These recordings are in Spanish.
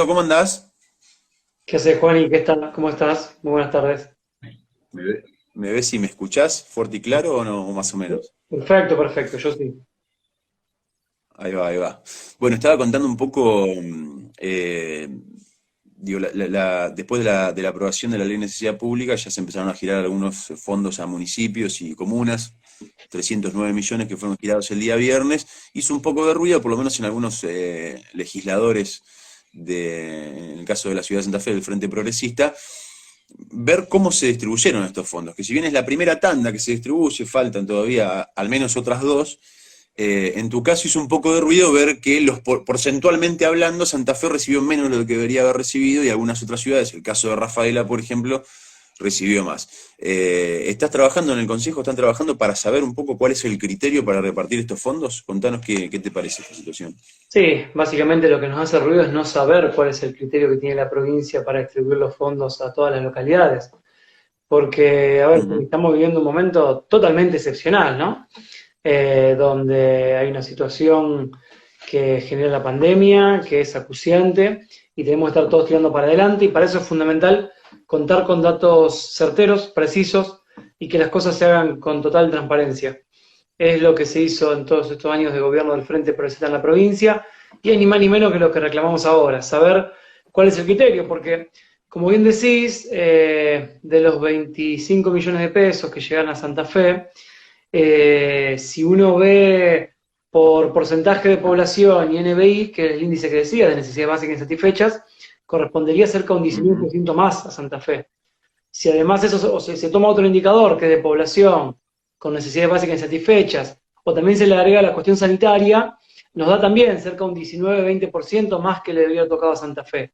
¿Cómo andás? ¿Qué haces, Juan? ¿Y qué tal? ¿Cómo estás? Muy buenas tardes. ¿Me ves y me escuchás fuerte y claro o no, o más o menos? Perfecto, perfecto, yo sí. Ahí va, ahí va. Bueno, estaba contando un poco, digo, después de la aprobación de la Ley de Necesidad Pública, ya se empezaron a girar algunos fondos a municipios y comunas, 309 millones que fueron girados el día viernes. Hizo un poco de ruido, por lo menos en algunos legisladores, en el caso de la Ciudad de Santa Fe, del Frente Progresista, ver cómo se distribuyeron estos fondos, que si bien es la primera tanda que se distribuye, faltan todavía al menos otras dos. En tu caso hizo un poco de ruido ver que porcentualmente hablando, Santa Fe recibió menos de lo que debería haber recibido y algunas otras ciudades, el caso de Rafaela, por ejemplo, recibió más. ¿Estás trabajando en el Consejo? ¿Están trabajando para saber un poco cuál es el criterio para repartir estos fondos? Contanos qué te parece esta situación. Sí, básicamente lo que nos hace ruido es no saber cuál es el criterio que tiene la provincia para distribuir los fondos a todas las localidades. Porque, a ver, Ujú. estamos viviendo un momento totalmente excepcional, ¿no? Donde hay una situación que genera la pandemia, que es acuciante, y tenemos que estar todos tirando para adelante, y para eso es fundamental contar con datos certeros, precisos, y que las cosas se hagan con total transparencia. Es lo que se hizo en todos estos años de gobierno del Frente Progresista en la provincia, y es ni más ni menos que lo que reclamamos ahora, saber cuál es el criterio, porque, como bien decís, de los 25 millones de pesos que llegan a Santa Fe, si uno ve por porcentaje de población y NBI, que es el índice que decía de necesidades básicas insatisfechas, correspondería cerca de un Ujú. 19% más a Santa Fe. Si además eso se toma otro indicador que es de población con necesidades básicas insatisfechas, o también se le agrega la cuestión sanitaria, nos da también cerca de un 19-20% más que le debería haber tocado a Santa Fe.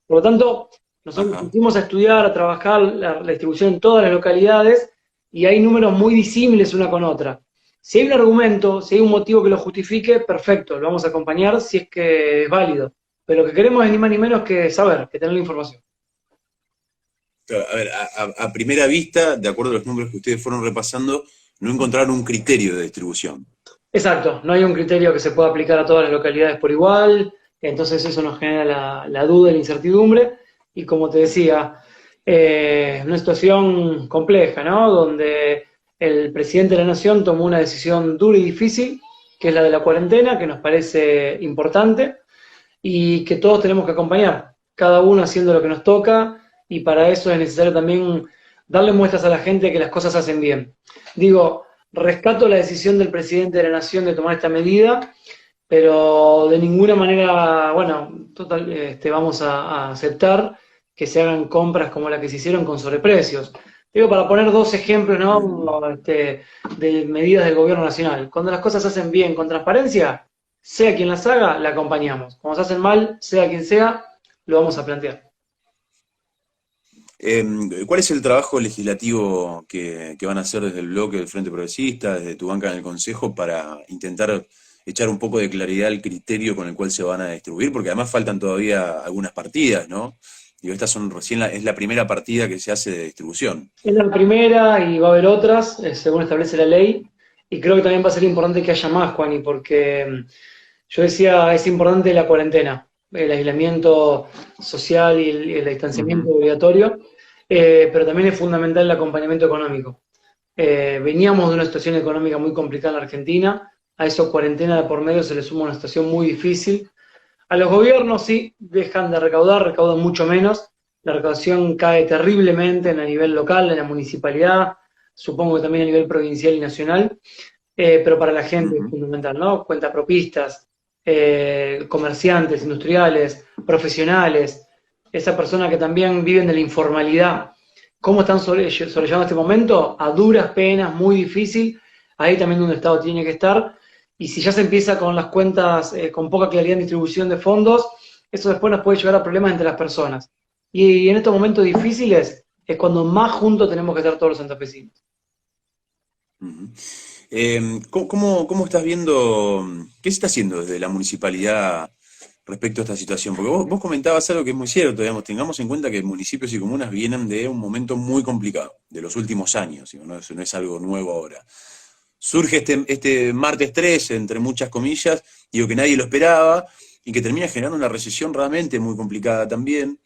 Por lo tanto, nosotros Ajá. pusimos a estudiar, a trabajar la distribución en todas las localidades y hay números muy disímiles una con otra. Si hay un argumento, si hay un motivo que lo justifique, perfecto, lo vamos a acompañar si es que es válido. Pero lo que queremos es ni más ni menos que saber, que tener la información. Claro, a ver, a primera vista, de acuerdo a los números que ustedes fueron repasando, no encontraron un criterio de distribución. Exacto, no hay un criterio que se pueda aplicar a todas las localidades por igual, entonces eso nos genera la duda y la incertidumbre. Y como te decía, una situación compleja, ¿no? Donde el presidente de la Nación tomó una decisión dura y difícil, que es la de la cuarentena, que nos parece importante y que todos tenemos que acompañar, cada uno haciendo lo que nos toca, y para eso es necesario también darle muestras a la gente que las cosas se hacen bien. Digo, rescato la decisión del presidente de la Nación de tomar esta medida, pero de ninguna manera, bueno, total, vamos a aceptar que se hagan compras como la que se hicieron con sobreprecios. Digo, para poner dos ejemplos, Ujú. ¿no? De medidas del gobierno nacional. Cuando las cosas se hacen bien, con transparencia, sea quien las haga, la acompañamos. Cuando se hacen mal, sea quien sea, lo vamos a plantear. ¿Cuál es el trabajo legislativo que van a hacer desde el bloque del Frente Progresista, desde tu banca en el Consejo, para intentar echar un poco de claridad al criterio con el cual se van a distribuir? Porque además faltan todavía algunas partidas, ¿no? Digo, estas son recién es la primera partida que se hace de distribución. Es la primera y va a haber otras, según establece la ley, y creo que también va a ser importante que haya más, Juani, porque yo decía, es importante la cuarentena, el aislamiento social y el distanciamiento Ujú. obligatorio, pero también es fundamental el acompañamiento económico. Veníamos de una situación económica muy complicada en la Argentina, a eso cuarentena de por medio se le suma una situación muy difícil. A los gobiernos sí dejan de recaudar, recaudan mucho menos, la recaudación cae terriblemente en a nivel local, en la municipalidad, supongo que también a nivel provincial y nacional, pero para la gente es Ujú. fundamental, ¿no? Cuentapropistas, comerciantes, industriales, profesionales, esas personas que también viven de la informalidad. ¿Cómo están sobrellevando este momento? A duras penas, muy difícil. Ahí también donde el Estado tiene que estar. Y si ya se empieza con las cuentas con poca claridad en distribución de fondos, eso después nos puede llevar a problemas entre las personas. Y en estos momentos difíciles es cuando más juntos tenemos que estar todos los santafesinos. Ujú. ¿Cómo estás viendo, qué se está haciendo desde la municipalidad respecto a esta situación? Porque vos comentabas algo que es muy cierto, digamos, tengamos en cuenta que municipios y comunas vienen de un momento muy complicado, de los últimos años, digo, no es algo nuevo ahora. Surge este martes 13, entre muchas comillas, digo que nadie lo esperaba, y que termina generando una recesión realmente muy complicada también.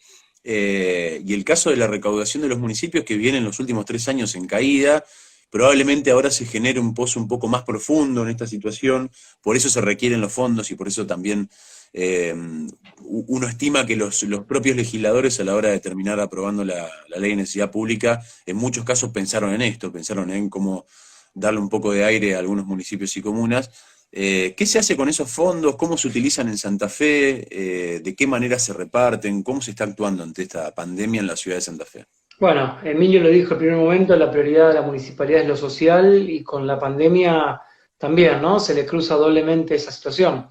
Y el caso de la recaudación de los municipios, que viene en los últimos 3 años en caída, probablemente ahora se genere un pozo un poco más profundo en esta situación, por eso se requieren los fondos y por eso también uno estima que los propios legisladores a la hora de terminar aprobando la ley de necesidad pública, en muchos casos pensaron en esto, pensaron en cómo darle un poco de aire a algunos municipios y comunas. ¿Qué se hace con esos fondos? ¿Cómo se utilizan en Santa Fe? ¿De qué manera se reparten? ¿Cómo se está actuando ante esta pandemia en la ciudad de Santa Fe? Bueno, Emilio lo dijo en primer momento, la prioridad de la municipalidad es lo social y con la pandemia también, ¿no? Se le cruza doblemente esa situación.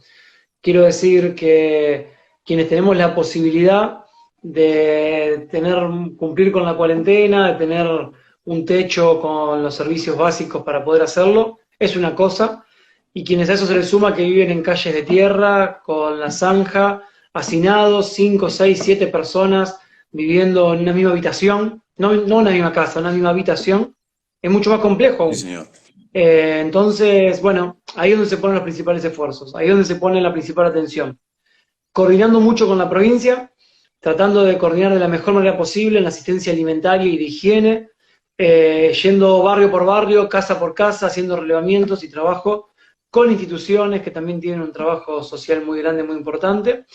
Quiero decir que quienes tenemos la posibilidad de cumplir con la cuarentena, de tener un techo con los servicios básicos para poder hacerlo, es una cosa, y quienes a eso se les suma que viven en calles de tierra, con la zanja, hacinados, 5, 6, 7 personas viviendo en una misma habitación, no una misma casa, una misma habitación, es mucho más complejo Sí, aún. señor. Entonces, bueno, ahí es donde se ponen los principales esfuerzos, ahí es donde se pone la principal atención. Coordinando mucho con la provincia, tratando de coordinar de la mejor manera posible en la asistencia alimentaria y de higiene, yendo barrio por barrio, casa por casa, haciendo relevamientos y trabajo con instituciones que también tienen un trabajo social muy grande, muy importante,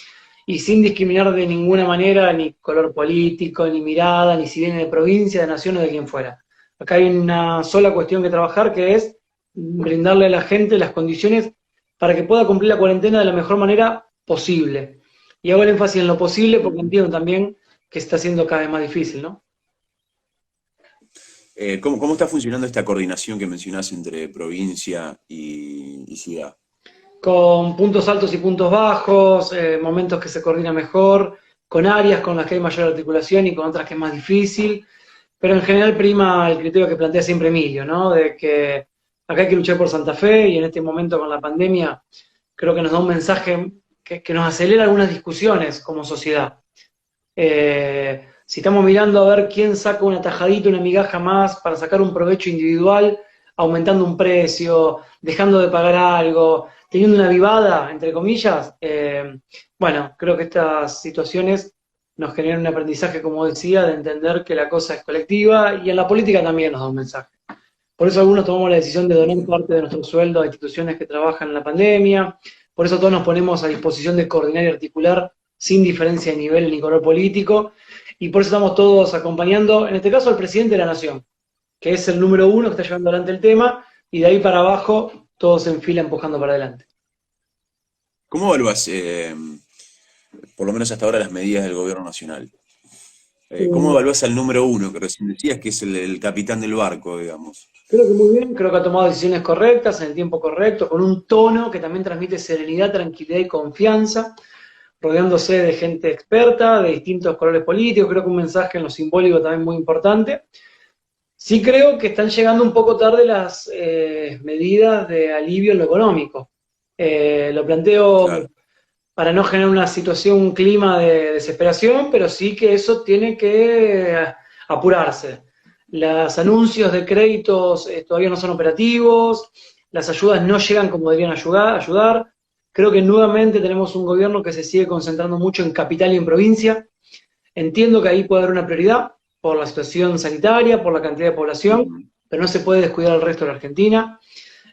y sin discriminar de ninguna manera ni color político, ni mirada, ni si viene de provincia, de nación o de quien fuera. Acá hay una sola cuestión que trabajar, que es brindarle a la gente las condiciones para que pueda cumplir la cuarentena de la mejor manera posible. Y hago el énfasis en lo posible porque entiendo también que se está haciendo cada vez más difícil, ¿no? ¿Cómo está funcionando esta coordinación que mencionás entre provincia y ciudad? Con puntos altos y puntos bajos, momentos que se coordina mejor, con áreas con las que hay mayor articulación y con otras que es más difícil, pero en general prima el criterio que plantea siempre Emilio, ¿no? De que acá hay que luchar por Santa Fe y en este momento con la pandemia creo que nos da un mensaje que nos acelera algunas discusiones como sociedad. Si estamos mirando a ver quién saca una tajadita, una migaja más para sacar un provecho individual, aumentando un precio, dejando de pagar algo, teniendo una vivada, entre comillas, bueno, creo que estas situaciones nos generan un aprendizaje, como decía, de entender que la cosa es colectiva y en la política también nos da un mensaje. Por eso algunos tomamos la decisión de donar parte de nuestro sueldo a instituciones que trabajan en la pandemia, por eso todos nos ponemos a disposición de coordinar y articular sin diferencia de nivel ni color político, y por eso estamos todos acompañando, en este caso, al presidente de la Nación, que es el número uno que está llevando adelante el tema, y de ahí para abajo todos en fila empujando para adelante. ¿Cómo evaluás, por lo menos hasta ahora, las medidas del gobierno nacional? ¿Cómo evaluás al número uno, que recién decías que es el capitán del barco, digamos? Creo que muy bien, creo que ha tomado decisiones correctas, en el tiempo correcto, con un tono que también transmite serenidad, tranquilidad y confianza, rodeándose de gente experta, de distintos colores políticos, creo que un mensaje en lo simbólico también muy importante. Sí creo que están llegando un poco tarde las medidas de alivio en lo económico. Lo planteo Claro. para no generar una situación, un clima de desesperación, pero sí que eso tiene que apurarse. Los anuncios de créditos todavía no son operativos, las ayudas no llegan como deberían ayudar. Creo que nuevamente tenemos un gobierno que se sigue concentrando mucho en capital y en provincia. Entiendo que ahí puede haber una prioridad por la situación sanitaria, por la cantidad de población, Ujú. pero no se puede descuidar el resto de la Argentina.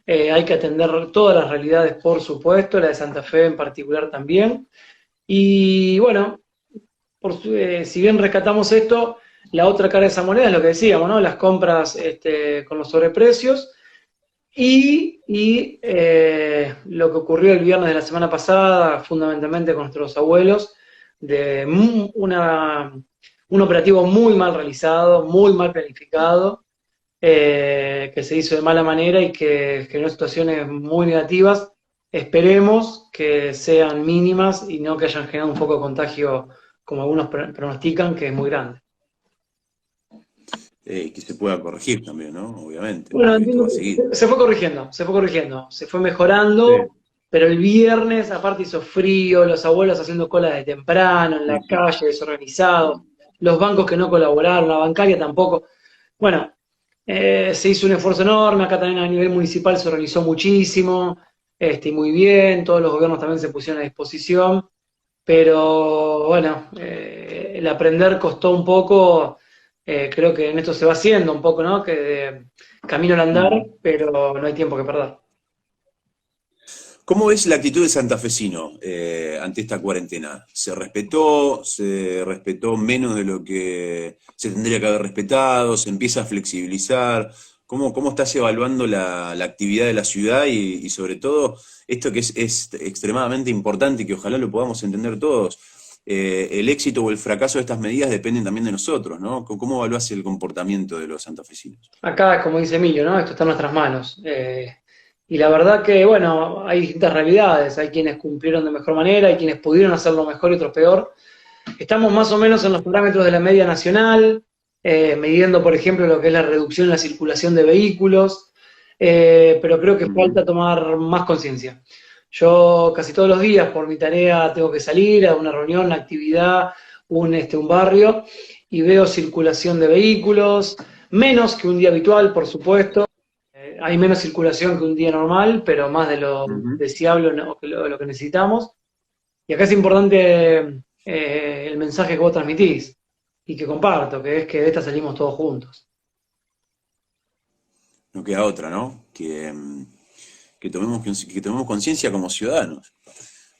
Hay que atender todas las realidades, por supuesto, la de Santa Fe en particular también. Y bueno, si bien rescatamos esto, la otra cara de esa moneda es lo que decíamos, ¿no? Las compras con los sobreprecios y lo que ocurrió el viernes de la semana pasada, fundamentalmente con nuestros abuelos, de un operativo muy mal realizado, muy mal planificado, que se hizo de mala manera y que generó situaciones muy negativas. Esperemos que sean mínimas y no que hayan generado un foco de contagio, como algunos pronostican, que es muy grande. Que se pueda corregir también, ¿no? Obviamente, Bueno, porque esto entiendo va a seguir. que se fue Sí, mejorando, pero el viernes aparte hizo frío, los abuelos haciendo cola de temprano, en la sí, sí. calle, desorganizados, los bancos que no colaboraron, la bancaria tampoco. Bueno, se hizo un esfuerzo enorme, acá también a nivel municipal se organizó muchísimo, y muy bien, todos los gobiernos también se pusieron a disposición, pero bueno, el aprender costó un poco, creo que en esto se va haciendo un poco, ¿no? Que camino al andar, Ujú. pero no hay tiempo que perder. ¿Cómo ves la actitud del santafesino ante esta cuarentena? Se respetó menos de lo que se tendría que haber respetado? ¿Se empieza a flexibilizar? ¿Cómo estás evaluando la actividad de la ciudad y sobre todo esto que es extremadamente importante y que ojalá lo podamos entender todos? El éxito o el fracaso de estas medidas dependen también de nosotros, ¿no? ¿Cómo evaluás el comportamiento de los santafesinos? Acá, como dice Emilio, ¿no? Esto está en nuestras manos. Y la verdad que, bueno, hay distintas realidades. Hay quienes cumplieron de mejor manera, hay quienes pudieron hacerlo mejor y otros peor. Estamos más o menos en los parámetros de la media nacional, midiendo, por ejemplo, lo que es la reducción en la circulación de vehículos, pero creo que Ujú. falta tomar más conciencia. Yo casi todos los días por mi tarea tengo que salir a una reunión, una actividad, un barrio, y veo circulación de vehículos, menos que un día habitual, por supuesto. Hay menos circulación que un día normal, pero más de lo Ujú. deseable, ¿no? Lo que necesitamos. Y acá es importante el mensaje que vos transmitís y que comparto, que es que de esta salimos todos juntos. No queda otra, ¿no? Que tomemos conciencia como ciudadanos.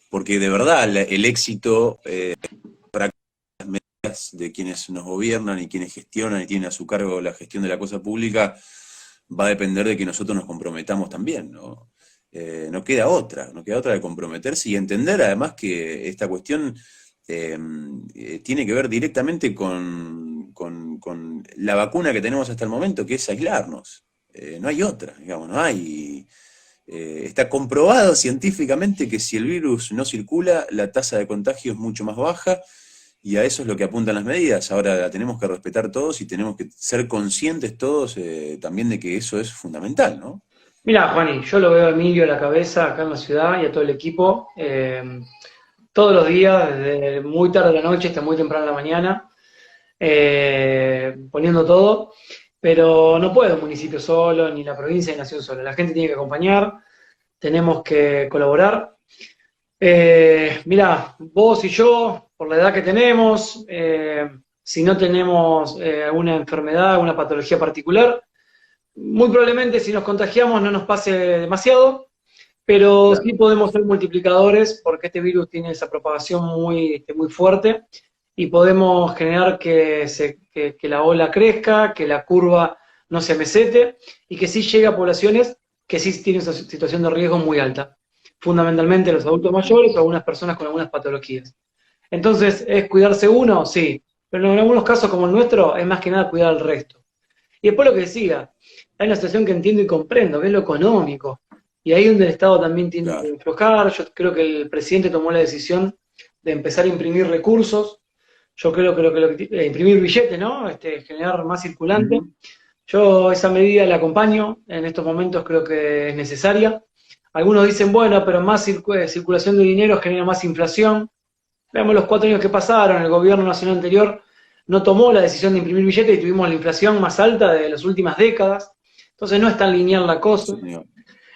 Porque de verdad el éxito de quienes nos gobiernan y quienes gestionan y tienen a su cargo la gestión de la cosa pública va a depender de que nosotros nos comprometamos también, ¿no? No queda otra de comprometerse y entender además que esta cuestión eh, tiene que ver directamente con la vacuna que tenemos hasta el momento, que es aislarnos. No hay otra, digamos, no hay. Está comprobado científicamente que si el virus no circula, la tasa de contagio es mucho más baja y a eso es lo que apuntan las medidas. Ahora la tenemos que respetar todos y tenemos que ser conscientes todos también de que eso es fundamental, ¿no? Mira, Juani, yo lo veo a Emilio a la cabeza acá en la ciudad y a todo el equipo, todos los días, desde muy tarde de la noche hasta muy temprano de la mañana, poniendo todo, pero no puede un municipio solo, ni la provincia ni nación sola. La gente tiene que acompañar, tenemos que colaborar. Mirá, vos y yo, por la edad que tenemos, si no tenemos alguna enfermedad, alguna patología particular, muy probablemente si nos contagiamos no nos pase demasiado, pero sí Claro. podemos ser multiplicadores porque este virus tiene esa propagación muy fuerte y podemos generar que la ola crezca, que la curva no se mesete y que sí llegue a poblaciones que sí tienen esa situación de riesgo muy alta, fundamentalmente los adultos mayores o algunas personas con algunas patologías. Entonces, ¿es cuidarse uno? Sí, pero en algunos casos como el nuestro es más que nada cuidar al resto. Y después lo que decía, hay una situación que entiendo y comprendo, que es lo económico. Y ahí donde el Estado también tiene Claro. que aflojar. Yo creo que el presidente tomó la decisión de empezar a imprimir recursos. Yo creo que imprimir billetes, ¿no? Generar más circulante. Ujú. Yo esa medida la acompaño, en estos momentos creo que es necesaria. Algunos dicen, bueno, pero más circulación de dinero genera más inflación. Veamos los 4 años que pasaron, el gobierno nacional anterior no tomó la decisión de imprimir billetes y tuvimos la inflación más alta de las últimas décadas. Entonces no es tan lineal la cosa. Señor.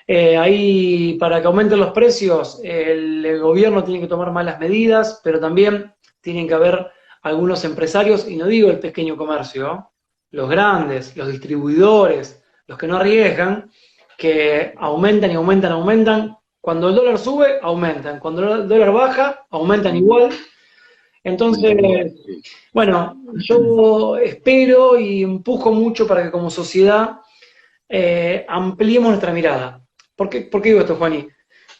Ahí, para que aumenten los precios, el gobierno tiene que tomar malas medidas, pero también tienen que haber algunos empresarios, y no digo el pequeño comercio, ¿no? Los grandes, los distribuidores, los que no arriesgan, que aumentan y aumentan. Cuando el dólar sube, aumentan. Cuando el dólar baja, aumentan igual. Cuentan igual, Entonces, sí. bueno, yo espero y empujo mucho para que como sociedad ampliemos nuestra mirada. ¿Por qué digo esto, Juani?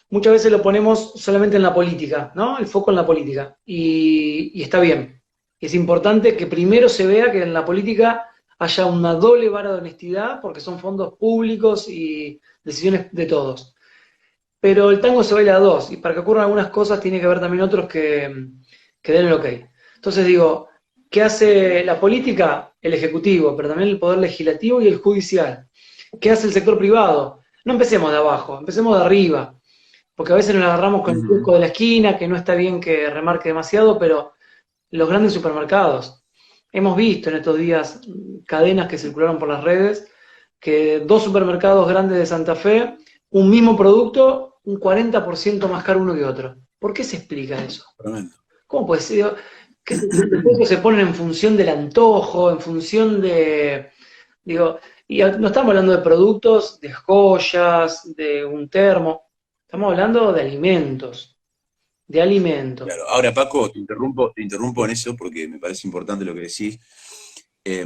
Muchas veces lo ponemos solamente en la política, ¿no? El foco en la política. Y está bien. Es importante que primero se vea que en la política haya una doble vara de honestidad, porque son fondos públicos y decisiones de todos. Pero el tango se baila a dos, y para que ocurran algunas cosas tiene que haber también otros que den el ok. Entonces digo, ¿qué hace la política? El ejecutivo, pero también el poder legislativo y el judicial. ¿Qué hace el sector privado? No empecemos de abajo, empecemos de arriba, porque a veces nos agarramos con el Ujú. kiosco de la esquina, que no está bien que remarque demasiado, pero los grandes supermercados. Hemos visto en estos días cadenas que circularon por las redes, que dos supermercados grandes de Santa Fe, un mismo producto, un 40% más caro uno que otro. ¿Por qué se explica eso? Tremendo. ¿Cómo puede ser? Que los precios se ponen en función del antojo, en función de, digo, y no estamos hablando de productos, de joyas, de un termo, estamos hablando de alimentos, de alimentos. Claro. Ahora, Paco, te interrumpo en eso porque me parece importante lo que decís. Eh,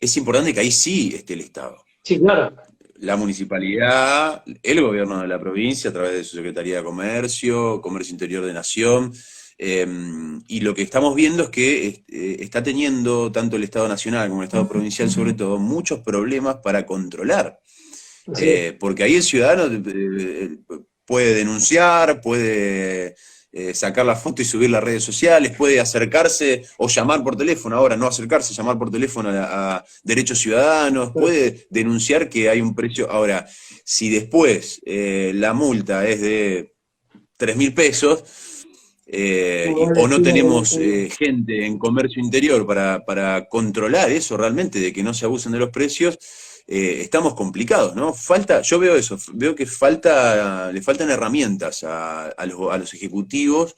es importante que ahí sí esté el Estado. Sí, claro. La municipalidad, el gobierno de la provincia a través de su Secretaría de Comercio, Comercio Interior de Nación, y lo que estamos viendo es que está teniendo tanto el Estado Nacional como el Estado Provincial, sobre todo, muchos problemas para controlar. Porque ahí el ciudadano puede denunciar, puede sacar la foto y subir las redes sociales, puede acercarse o llamar por teléfono, ahora no acercarse, llamar por teléfono a Derechos Ciudadanos, puede denunciar que hay un precio. Ahora, si después la multa es de 3.000 pesos, o no tenemos gente en comercio interior para controlar eso realmente, de que no se abusen de los precios, estamos complicados, ¿no? Yo veo eso, veo que le faltan herramientas a los ejecutivos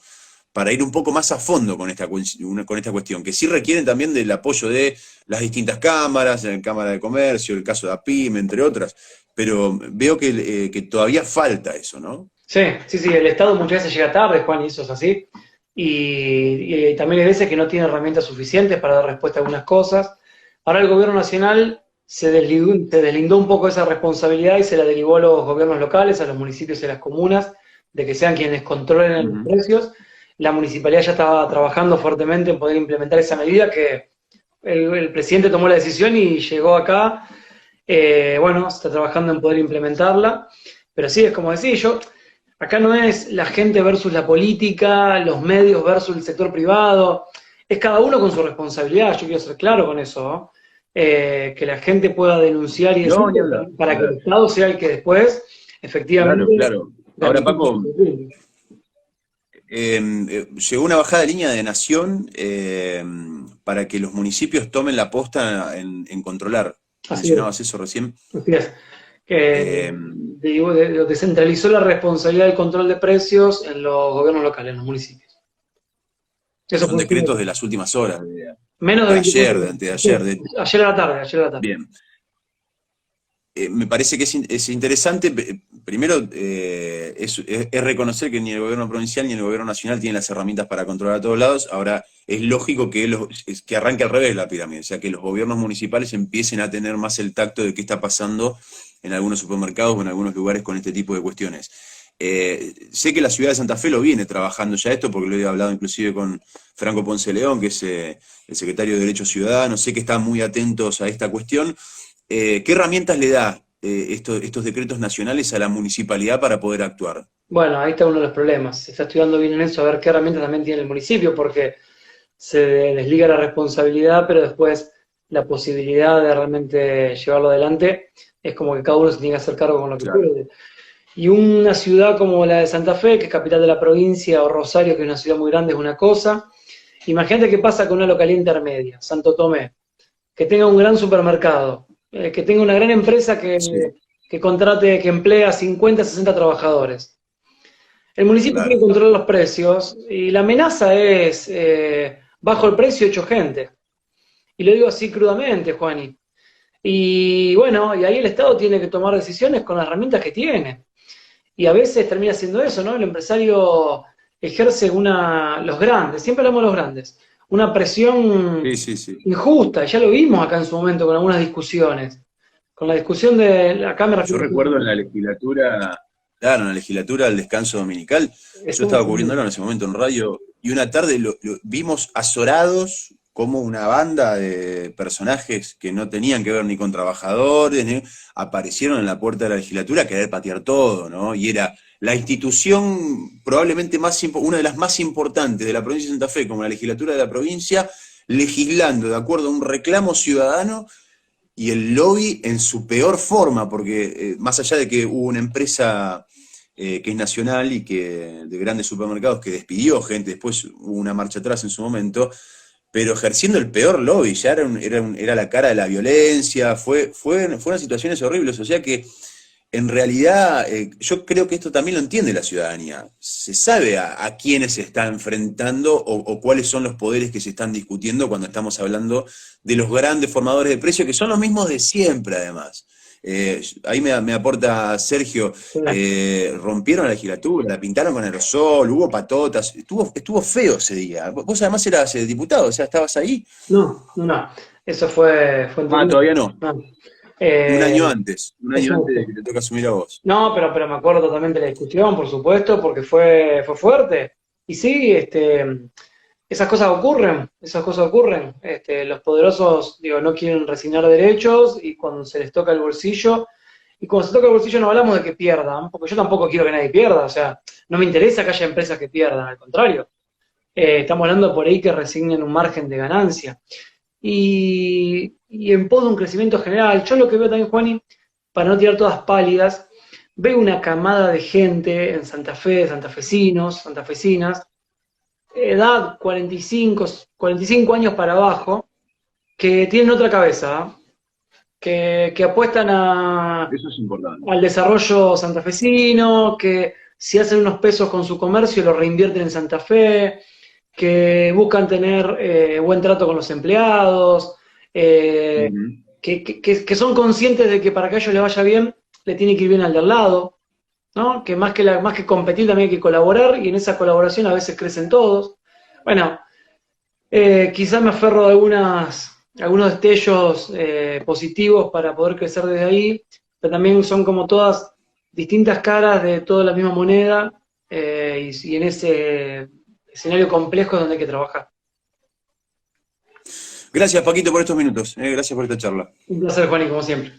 para ir un poco más a fondo con esta cuestión, que sí requieren también del apoyo de las distintas cámaras, la Cámara de Comercio, el caso de APIM, entre otras, pero veo que todavía falta eso, ¿no? Sí, el Estado muchas veces llega tarde, Juan, y eso es así. Y también hay veces que no tiene herramientas suficientes para dar respuesta a algunas cosas. Ahora el gobierno nacional se deslindó un poco de esa responsabilidad y se la derivó a los gobiernos locales, a los municipios y a las comunas, de que sean quienes controlen los precios. La municipalidad ya estaba trabajando fuertemente en poder implementar esa medida que el presidente tomó la decisión y llegó acá. Bueno, se está trabajando en poder implementarla. Pero sí, es como decir, acá no es la gente versus la política, los medios versus el sector privado, es cada uno con su responsabilidad, yo quiero ser claro con eso, ¿no? Que la gente pueda denunciar y decir para que el Estado sea el que después, efectivamente... Claro. Ahora, Paco, llegó una bajada de línea de Nación para que los municipios tomen la posta en controlar. ¿Mencionabas eso recién? Así es. Descentralizó la responsabilidad del control de precios en los gobiernos locales, en los municipios. Son decretos de las últimas horas. Menos de ayer, de ayer. Ayer a la tarde. Bien. Me parece que es interesante, primero, es reconocer que ni el gobierno provincial ni el gobierno nacional tienen las herramientas para controlar a todos lados. Ahora, es lógico que arranque al revés la pirámide, o sea, que los gobiernos municipales empiecen a tener más el tacto de qué está pasando en algunos supermercados o en algunos lugares con este tipo de cuestiones. Sé que la ciudad de Santa Fe lo viene trabajando ya esto, porque lo he hablado inclusive con Franco Ponce León, que es el secretario de Derechos Ciudadanos, sé que están muy atentos a esta cuestión. ¿Qué herramientas le da estos decretos nacionales a la municipalidad para poder actuar? Bueno, ahí está uno de los problemas. Se está estudiando bien en eso, a ver qué herramientas también tiene el municipio, porque se desliga la responsabilidad, pero después la posibilidad de realmente llevarlo adelante es como que cada uno se tiene que hacer cargo con lo que puede. Y una ciudad como la de Santa Fe, que es capital de la provincia, o Rosario, que es una ciudad muy grande, es una cosa. Imagínate qué pasa con una localidad intermedia, Santo Tomé, que tenga un gran supermercado, que tenga una gran empresa que contrate, que emplea 50, 60 trabajadores. El municipio tiene que controlar los precios y la amenaza es bajo el precio hecho gente. Y lo digo así crudamente, Juani. Y bueno, y ahí el Estado tiene que tomar decisiones con las herramientas que tiene. Y a veces termina siendo eso, ¿no? El empresario ejerce los grandes, siempre hablamos de los grandes, una presión injusta, ya lo vimos acá en su momento con algunas discusiones. Con la discusión de la Cámara... Yo recuerdo en la legislatura, claro, en la legislatura del descanso dominical, yo estaba cubriéndolo en ese momento en radio, y una tarde lo vimos azorados como una banda de personajes que no tenían que ver ni con trabajadores, aparecieron en la puerta de la legislatura a querer patear todo, ¿no? Y era la institución probablemente una de las más importantes de la provincia de Santa Fe, como la legislatura de la provincia, legislando de acuerdo a un reclamo ciudadano y el lobby en su peor forma, porque más allá de que hubo una empresa que es nacional y que de grandes supermercados que despidió gente, después hubo una marcha atrás en su momento, pero ejerciendo el peor lobby, ya era la cara de la violencia, fueron situaciones horribles, o sea que en realidad, yo creo que esto también lo entiende la ciudadanía. Se sabe a quiénes se está enfrentando o cuáles son los poderes que se están discutiendo cuando estamos hablando de los grandes formadores de precios, que son los mismos de siempre, además. Ahí me aporta Sergio, rompieron la legislatura, la pintaron con aerosol, hubo patotas, estuvo feo ese día. Vos además eras diputado, o sea, estabas ahí. No, no, no. Eso fue Ah, todavía no. no. Un año antes Exacto. de que te toca asumir a vos. No, pero me acuerdo totalmente de la discusión, por supuesto, porque fue fuerte. Y sí, esas cosas ocurren, esas cosas ocurren. Los poderosos, digo, no quieren resignar derechos y cuando se les toca el bolsillo, y cuando se toca el bolsillo no hablamos de que pierdan, porque yo tampoco quiero que nadie pierda, o sea, no me interesa que haya empresas que pierdan, al contrario. Estamos hablando por ahí que resignen un margen de ganancia. Y en pos de un crecimiento general, yo lo que veo también, Juani, para no tirar todas pálidas, veo una camada de gente en Santa Fe, santafesinos, santafesinas, edad 45 años para abajo, que tienen otra cabeza, que apuestan Eso es importante. al desarrollo santafesino, que si hacen unos pesos con su comercio lo reinvierten en Santa Fe, que buscan tener buen trato con los empleados, eh, Ujú. que son conscientes de que para que a ellos les vaya bien, le tiene que ir bien al de al lado, ¿no? Que más que competir también hay que colaborar y en esa colaboración a veces crecen todos. Bueno, quizás me aferro a algunos destellos positivos para poder crecer desde ahí, pero también son como todas distintas caras de toda la misma moneda y en ese escenario complejo es donde hay que trabajar. Gracias, Paquito, por estos minutos. Gracias por esta charla. Un placer, Juan, y como siempre.